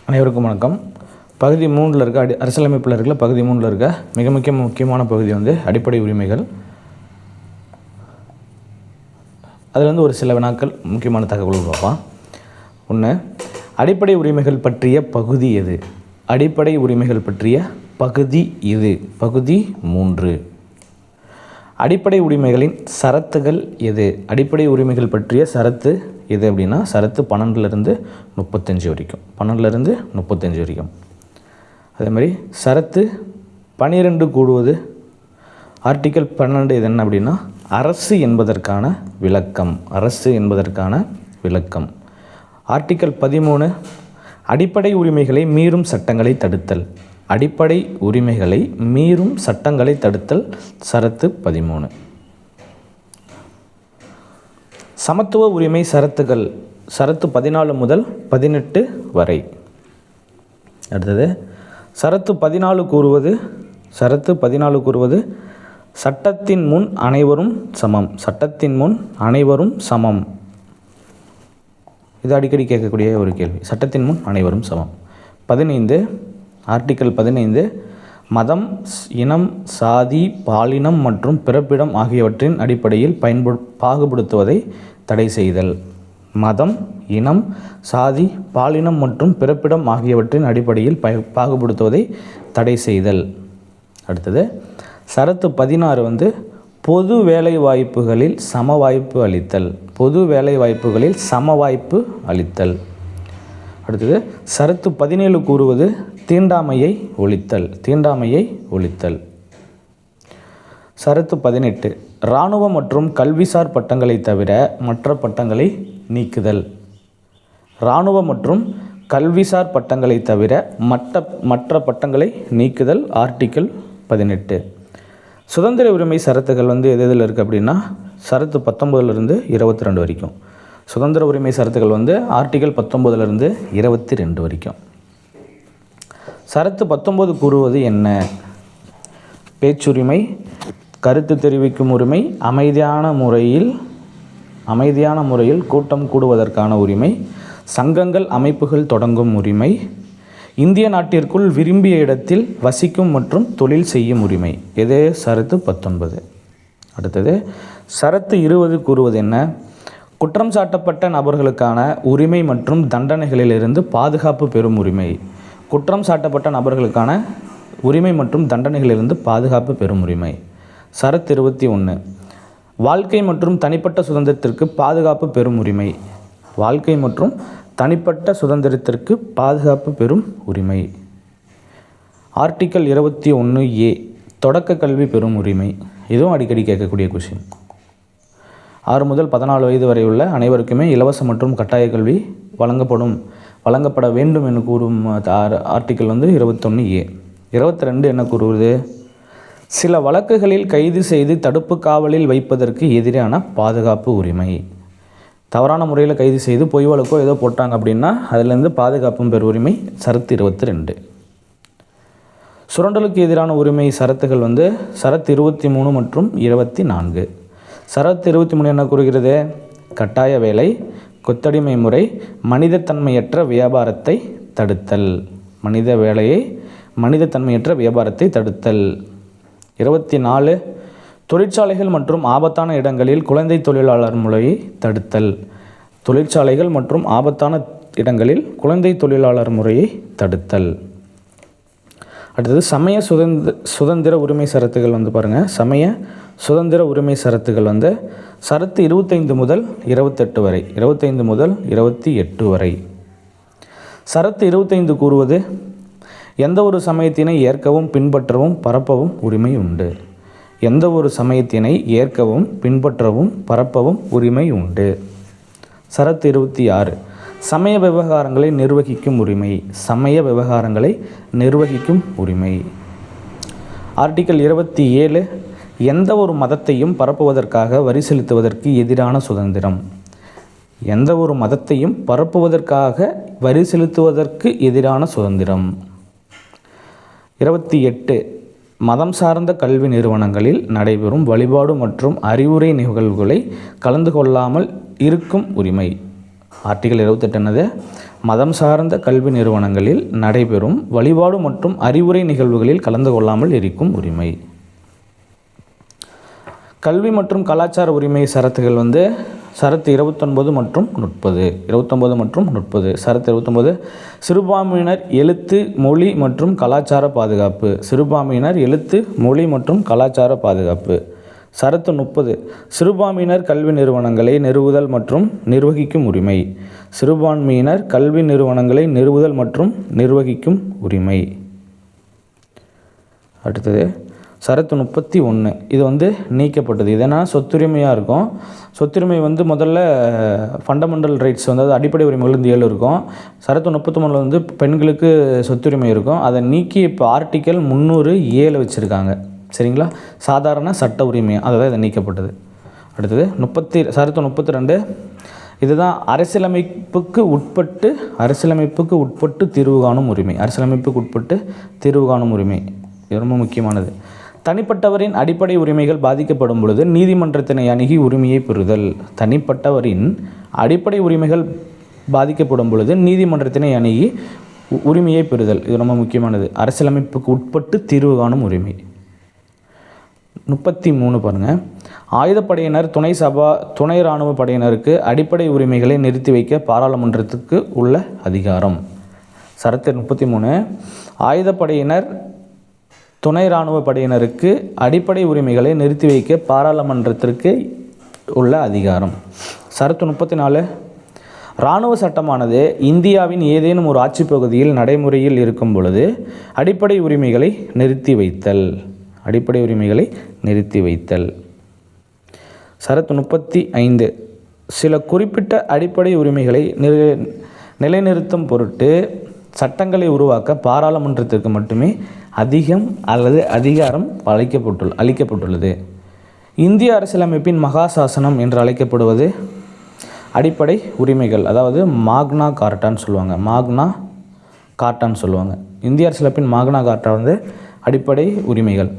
அனைவருக்கும் வணக்கம். பகுதி 3 இருக்க அரசியலமைப்பில் இருக்கிற பகுதி 3 இருக்க மிக முக்கியமான பகுதி அடிப்படை உரிமைகள். அதில் ஒரு சில வினாக்கள் முக்கியமான தகவல்கள் பார்ப்போம். 1. அடிப்படை உரிமைகள் பற்றிய பகுதி எது? அடிப்படை உரிமைகள் பற்றிய பகுதி இது. பகுதி 3. அடிப்படை உரிமைகளின் சரத்துகள் எது? அடிப்படை உரிமைகள் பற்றிய சரத்து எது அப்படின்னா சரத்து 12லிருந்து 35 வரைக்கும். 12லிருந்து 35 வரைக்கும். அதே மாதிரி சரத்து 12 கூடுவது ஆர்டிக்கல் 12 இது என்ன அப்படின்னா அரசு என்பதற்கான விளக்கம். அரசு என்பதற்கான விளக்கம். ஆர்டிக்கல் 13 அடிப்படை உரிமைகளை மீறும் சட்டங்களை தடுத்தல். அடிப்படை உரிமைகளை மீறும் சட்டங்களை தடுத்தல் சரத்து 13. சமத்துவ உரிமை சரத்துகள் சரத்து 14 முதல் 18 வரை. அடுத்தது சரத்து 14 கூறுவது சட்டத்தின் முன் அனைவரும் சமம். சட்டத்தின் முன் அனைவரும் சமம். இது அடிக்கடி கேட்கக்கூடிய ஒரு கேள்வி. சட்டத்தின் முன் அனைவரும் சமம். 15 ஆர்டிக்கல் 15 மதம், இனம், சாதி, பாலினம் மற்றும் பிறப்பிடம் ஆகியவற்றின் அடிப்படையில் பாகுபடுத்துவதை தடை செய்தல். மதம், இனம், சாதி, பாலினம் மற்றும் பிறப்பிடம் ஆகியவற்றின் அடிப்படையில் பாகுபடுத்துவதை தடை செய்தல். அடுத்தது சரத்து 16 பொது வேலை வாய்ப்புகளில் சம வாய்ப்பு அளித்தல். பொது வேலை வாய்ப்புகளில் சம வாய்ப்பு அளித்தல். அடுத்தது சரத்து 17 கூறுவது தீண்டாமையை ஒழித்தல். தீண்டாமையை ஒழித்தல். சரத்து 18 இராணுவ மற்றும் கல்விசார் பட்டங்களை தவிர மற்ற பட்டங்களை நீக்குதல். இராணுவ மற்றும் கல்விசார் பட்டங்களை தவிர மற்ற பட்டங்களை நீக்குதல் ஆர்டிக்கல் 18. சுதந்திர உரிமை சரத்துகள் எது எதில் இருக்குது அப்படின்னா சரத்து 19லிருந்து 22 வரைக்கும். சுதந்திர உரிமை சரத்துகள் ஆர்டிக்கல் 19லிருந்து 22 வரைக்கும். சரத்து 19 கூறுவது என்ன? பேச்சுரிமை, கருத்து தெரிவிக்கும் உரிமை, அமைதியான முறையில் கூட்டம் கூடுவதற்கான உரிமை, சங்கங்கள் அமைப்புகள் தொடங்கும் உரிமை, இந்திய நாட்டிற்குள் விரும்பிய இடத்தில் வசிக்கும் மற்றும் தொழில் செய்யும் உரிமை. இது சரத்து 19. அடுத்தது சரத்து 20 கூறுவது என்ன? குற்றம் சாட்டப்பட்ட நபர்களுக்கான உரிமை மற்றும் தண்டனைகளிலிருந்து பாதுகாப்பு பெறும் உரிமை. குற்றம் சாட்டப்பட்ட நபர்களுக்கான உரிமை மற்றும் தண்டனைகளிலிருந்து பாதுகாப்பு பெறும் உரிமை. சரத்து 21 வாழ்க்கை மற்றும் தனிப்பட்ட சுதந்திரத்திற்கு பாதுகாப்பு பெறும் உரிமை. வாழ்க்கை மற்றும் தனிப்பட்ட சுதந்திரத்திற்கு பாதுகாப்பு பெறும் உரிமை. ஆர்டிக்கல் 21A தொடக்க கல்வி பெறும் உரிமை. இதுவும் அடிக்கடி கேட்கக்கூடிய கொஷின். 6 முதல் 14 வயது வரை உள்ள அனைவருக்குமே இலவச மற்றும் கட்டாய கல்வி வழங்கப்பட வேண்டும் என கூறும் ஆர்டிக்கல் 21A. 22 என்ன கூறுவது? சில வழக்குகளில் கைது செய்து தடுப்பு காவலில் வைப்பதற்கு எதிரான பாதுகாப்பு உரிமை. தவறான முறையில் கைது செய்து பொய் வழக்கோ ஏதோ போட்டாங்க அப்படின்னா அதிலிருந்து பாதுகாப்பும் பெறும் உரிமை சரத்து 22. சுரண்டலுக்கு எதிரான உரிமை சரத்துகள் சரத்து 23 மற்றும் 24. சரத்து 23 என்ன கூறுகிறது? கட்டாய வேலை, கொத்தடிமை முறை, மனிதத்தன்மையற்ற வியாபாரத்தை தடுத்தல். மனிதத்தன்மையற்ற வியாபாரத்தை தடுத்தல். 24 தொழிற்சாலைகள் மற்றும் ஆபத்தான இடங்களில் குழந்தை தொழிலாளர் முறையை தடுத்தல். தொழிற்சாலைகள் மற்றும் ஆபத்தான இடங்களில் குழந்தை தொழிலாளர் முறையை தடுத்தல். அடுத்தது சமய சுதந்திர உரிமை சரத்துகள் பாருங்கள். சமய சுதந்திர உரிமை சரத்துகள் சரத்து 25 முதல் 28 வரை. 25 முதல் 28 வரை. சரத்து 25 கூறுவது எந்த ஒரு சமயத்தினை ஏற்கவும் பின்பற்றவும் பரப்பவும் உரிமை உண்டு. எந்த ஒரு சமயத்தினை ஏற்கவும் பின்பற்றவும் பரப்பவும் உரிமை உண்டு. சரத்து 26 சமய விவகாரங்களை நிர்வகிக்கும் உரிமை. சமய விவகாரங்களை நிர்வகிக்கும் உரிமை. ஆர்டிக்கல் 27 எந்த ஒரு மதத்தையும் பரப்புவதற்காக வரி செலுத்துவதற்கு எதிரான சுதந்திரம். எந்த ஒரு மதத்தையும் பரப்புவதற்காக வரி செலுத்துவதற்கு எதிரான சுதந்திரம். 28 மதம் சார்ந்த கல்வி நிறுவனங்களில் நடைபெறும் வழிபாடு மற்றும் அறிவுரை நிகழ்வுகளை கலந்து கொள்ளாமல் இருக்கும் உரிமை. ஆர்டிகல் 28 என்னது? மதம் சார்ந்த கல்வி நிறுவனங்களில் நடைபெறும் வழிபாடு மற்றும் அறிவுரை நிகழ்வுகளில் கலந்து கொள்ளாமல் இருக்கும் உரிமை. கல்வி மற்றும் கலாச்சார உரிமை சரத்துகள் சரத்து 29 மற்றும் 30. சரத்து 29 சிறுபான்மையினர் எழுத்து மொழி மற்றும் கலாச்சார பாதுகாப்பு. சிறுபான்மையினர் எழுத்து மொழி மற்றும் கலாச்சார பாதுகாப்பு. சரத்து 30 சிறுபான்மையினர் கல்வி நிறுவனங்களை நிறுவுதல் மற்றும் நிர்வகிக்கும் உரிமை. சிறுபான்மையினர் கல்வி நிறுவனங்களை நிறுவுதல் மற்றும் நிர்வகிக்கும் உரிமை. அடுத்தது சரத்து 31. இது நீக்கப்பட்டது. இதனால் சொத்துரிமையாக இருக்கும். சொத்துரிமை முதல்ல ஃபண்டமெண்டல் ரைட்ஸ் அதாவது அடிப்படை உரிமைகள் 7 இருக்கும். சரத்து 33 பெண்களுக்கு சொத்துரிமை இருக்கும். அதை நீக்கி இப்போ ஆர்டிக்கல் 307 வச்சுருக்காங்க. சரிங்களா? சாதாரண சட்ட உரிமை அதுதான் இது நீக்கப்பட்டது. அடுத்தது சரத்து 32 இதுதான் அரசியலமைப்புக்கு உட்பட்டு தீர்வு காணும் உரிமை. அரசியலமைப்புக்கு உட்பட்டு தீர்வு காணும் உரிமை இது ரொம்ப முக்கியமானது. தனிப்பட்டவரின் அடிப்படை உரிமைகள் பாதிக்கப்படும் பொழுது நீதிமன்றத்தினை அணுகி உரிமையை பெறுதல். தனிப்பட்டவரின் அடிப்படை உரிமைகள் பாதிக்கப்படும் பொழுது நீதிமன்றத்தினை அணுகி உரிமையை பெறுதல் இது ரொம்ப முக்கியமானது. அரசியலமைப்புக்கு உட்பட்டு தீர்வு காணும் உரிமை. 33 பாருங்கள். ஆயுதப்படையினர் துணை இராணுவ படையினருக்கு அடிப்படை உரிமைகளை நிறுத்தி வைக்க பாராளுமன்றத்துக்கு உள்ள அதிகாரம். சரத்து 33 ஆயுதப்படையினர் துணை இராணுவ படையினருக்கு அடிப்படை உரிமைகளை நிறுத்தி வைக்க பாராளுமன்றத்திற்கு உள்ள அதிகாரம். சரத்து 34 இராணுவ சட்டமானது இந்தியாவின் ஏதேனும் ஒரு ஆட்சி பகுதியில் நடைமுறையில் இருக்கும் பொழுது அடிப்படை உரிமைகளை நிறுத்தி வைத்தல். சரத்து 35 சில குறிப்பிட்ட அடிப்படை உரிமைகளை நிலைநிறுத்தும் பொருட்டு சட்டங்களை உருவாக்க பாராளுமன்றத்திற்கு மட்டுமே அதிகாரம் அளிக்கப்பட்டுள்ளது. இந்திய அரசியலமைப்பின் மகாசாசனம் என்று அழைக்கப்படுவது அடிப்படை உரிமைகள், அதாவது மாக்னா கார்ட்டான்னு சொல்லுவாங்க. இந்திய அரசியலமைப்பின் மாக்னா கார்ட்டா அடிப்படை உரிமைகள்.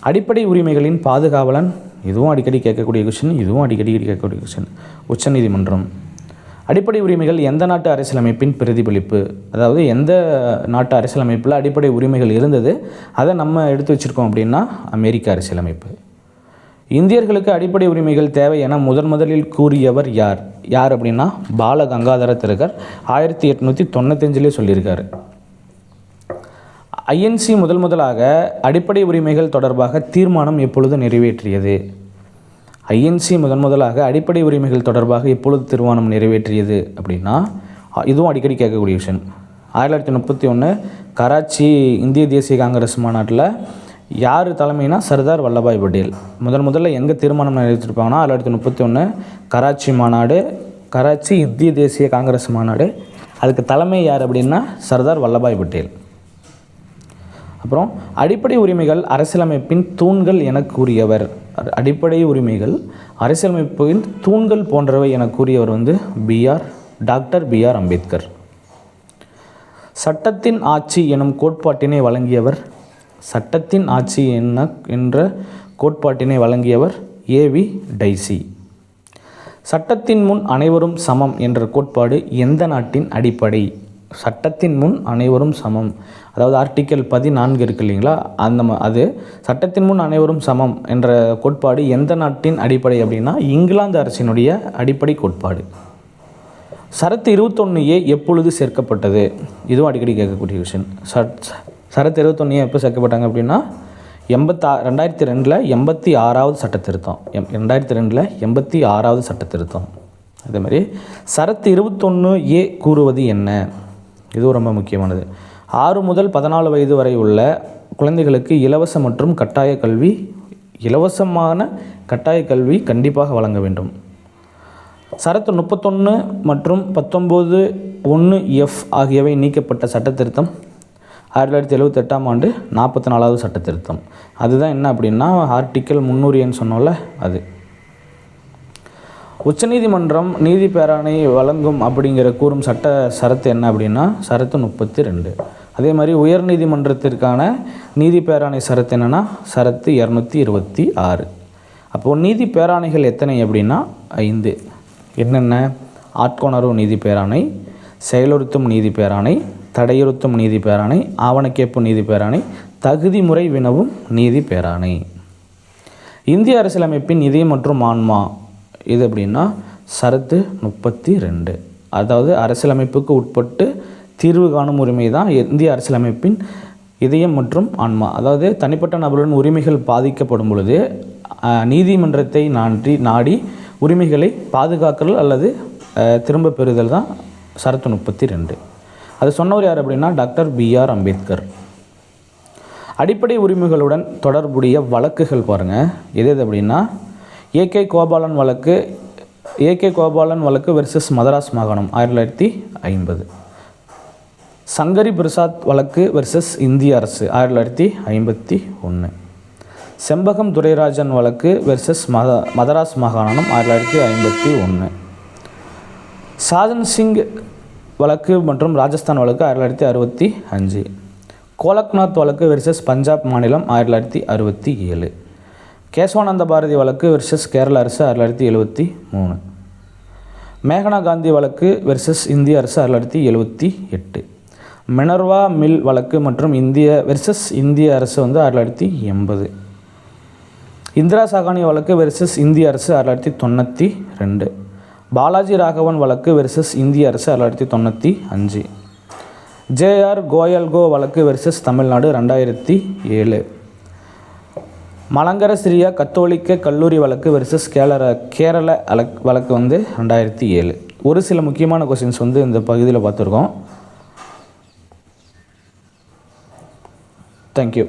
அடிப்படை உரிமைகளின் பாதுகாவலன் இதுவும் அடிக்கடி கேட்கக்கூடிய கொஸ்டின். உச்சநீதிமன்றம். அடிப்படை உரிமைகள் எந்த நாட்டு அரசியலமைப்பின் பிரதிபலிப்பு, அதாவது எந்த நாட்டு அரசியலமைப்பில் அடிப்படை உரிமைகள் இருந்தது அதை நம்ம எடுத்து வச்சுருக்கோம் அப்படின்னா அமெரிக்க அரசியலமைப்பு. இந்தியர்களுக்கு அடிப்படை உரிமைகள் தேவை என முதலில் கூறியவர் யார் அப்படின்னா பால கங்காதர திலகர் 1895 சொல்லியிருக்காரு. ஐஎன்சி முதலாக அடிப்படை உரிமைகள் தொடர்பாக தீர்மானம் எப்பொழுது நிறைவேற்றியது? ஐஎன்சி முதலாக அடிப்படை உரிமைகள் தொடர்பாக எப்பொழுது தீர்மானம் நிறைவேற்றியது அப்படின்னா இதுவும் அடிக்கடி கேட்கக்கூடிய விஷயம். 1931 கராச்சி இந்திய தேசிய காங்கிரஸ் மாநாட்டில் யார் தலைமைனா சர்தார் வல்லபாய் பட்டேல். முதல்ல எங்கே தீர்மானம் நிறைவேற்றிருப்பாங்கன்னா 1931 கராச்சி மாநாடு, கராச்சி இந்திய தேசிய காங்கிரஸ் மாநாடு. அதுக்கு தலைமை யார் அப்படின்னா சர்தார் வல்லபாய் பட்டேல். அப்புறம் அடிப்படை உரிமைகள் அரசியலமைப்பின் தூண்கள் என கூறியவர். அடிப்படை உரிமைகள் அரசியலமைப்பின் தூண்கள் போன்றவை என கூறியவர் டாக்டர் பிஆர் அம்பேத்கர். சட்டத்தின் ஆட்சி எனும் கோட்பாட்டினை வழங்கியவர். சட்டத்தின் ஆட்சி என்ற கோட்பாட்டினை வழங்கியவர் ஏவி டைசி. சட்டத்தின் முன் அனைவரும் சமம் என்ற கோட்பாடு எந்த நாட்டின் அடிப்படை? சட்டத்தின் முன் அனைவரும் சமம், அதாவது ஆர்டிக்கல் 14 இருக்கு இல்லைங்களா, அது சட்டத்தின் முன் அனைவரும் சமம் என்ற கோட்பாடு எந்த நாட்டின் அடிப்படை அப்படின்னா இங்கிலாந்து அரசினுடைய அடிப்படை கோட்பாடு. சரத்து 21A எப்பொழுது சேர்க்கப்பட்டது? இதுவும் அடிக்கடி கேட்கக்கூடிய விஷயம். சரத்து 21A எப்போ சேர்க்கப்பட்டாங்க அப்படின்னா 2002 86வது சட்ட திருத்தம். 2002 86வது சட்ட திருத்தம். அதேமாதிரி சரத்து 21A கூறுவது என்ன? இதுவும் ரொம்ப முக்கியமானது. 6 முதல் 14 வயது வரை உள்ள குழந்தைகளுக்கு இலவசமான கட்டாய கல்வி கண்டிப்பாக வழங்க வேண்டும். சரத்து 31 மற்றும் 19(1)F ஆகியவை நீக்கப்பட்ட சட்ட திருத்தம் 1978ஆம் ஆண்டு 44வது சட்ட திருத்தம். அதுதான் என்ன அப்படின்னா ஆர்டிக்கல் 300 சொன்னோம்ல அது. உச்சநீதிமன்றம் நீதி பேராணை வழங்கும் அப்படிங்கிற கூறும் சரத்து என்ன அப்படின்னா சரத்து 32. அதே மாதிரி உயர் நீதிமன்றத்திற்கான நீதி பேராணை சரத்து என்னென்னா சரத்து 226. அப்போது நீதி பேராணைகள் எத்தனை அப்படின்னா 5. என்னென்ன? ஆட்கொணர்வு நீதி பேராணை, செயலுறுத்தும் நீதி பேராணை, தடையுறுத்தும் நீதி பேராணை, ஆவணக்கேற்பு நீதி பேராணை, தகுதி முறை வினவும் நீதி பேராணை. இந்திய அரசியலமைப்பின் இதயம் மற்றும் ஆன்மா இது அப்படின்னா சரத்து 32. அதாவது அரசியலமைப்புக்கு உட்பட்டு தீர்வு காணும் உரிமை தான் இந்திய அரசியலமைப்பின் இதயம் மற்றும் ஆன்மா. அதாவது தனிப்பட்ட நபர்களின் உரிமைகள் பாதிக்கப்படும் பொழுது நீதிமன்றத்தை நாடி உரிமைகளை பாதுகாத்தல் அல்லது திரும்ப பெறுதல் தான் சரத்து 32. அது சொன்னவர் யார் அப்படின்னா டாக்டர் B.R. அம்பேத்கர். அடிப்படை உரிமைகளுடன் தொடர்புடைய வழக்குகள் பாருங்கள் எது அப்படின்னா ஏகே கோபாலன் வழக்கு வெர்சஸ் மதராஸ் மாகாணம் 1950. சங்கரி பிரசாத் வழக்கு வெர்சஸ் இந்திய அரசு 1951. செம்பகம் துரைராஜன் வழக்கு வெர்சஸ் மதராஸ் மாகாணம் 1951. சாதன் சிங் வழக்கு மற்றும் ராஜஸ்தான் வழக்கு 1965. கோலக்நாத் வழக்கு வெர்சஸ் பஞ்சாப் மாநிலம் 1967. கேசவானந்த பாரதி வழக்கு வெர்சஸ் கேரள அரசு 1973. மேகனா காந்தி வழக்கு வெர்சஸ் இந்திய அரசு 1978. மினர்வா மில் வழக்கு மற்றும் வெர்சஸ் இந்திய அரசு 1980. இந்திரா சாகானி வழக்கு வெர்சஸ் இந்திய அரசு 1992. பாலாஜி ராகவன் வழக்கு வெர்சஸ் இந்திய அரசு 1995. J.R. கோயல்கோ வழக்கு வெர்சஸ் தமிழ்நாடு 2007. மலங்கர சிரியா கத்தோலிக்க கல்லூரி வழக்கு வெர்சஸ் கேரள வழக்கு 2007. ஒரு சில முக்கியமான கொஸ்டின்ஸ் இந்த பகுதியில் பார்த்துருக்கோம். தேங்க்யூ.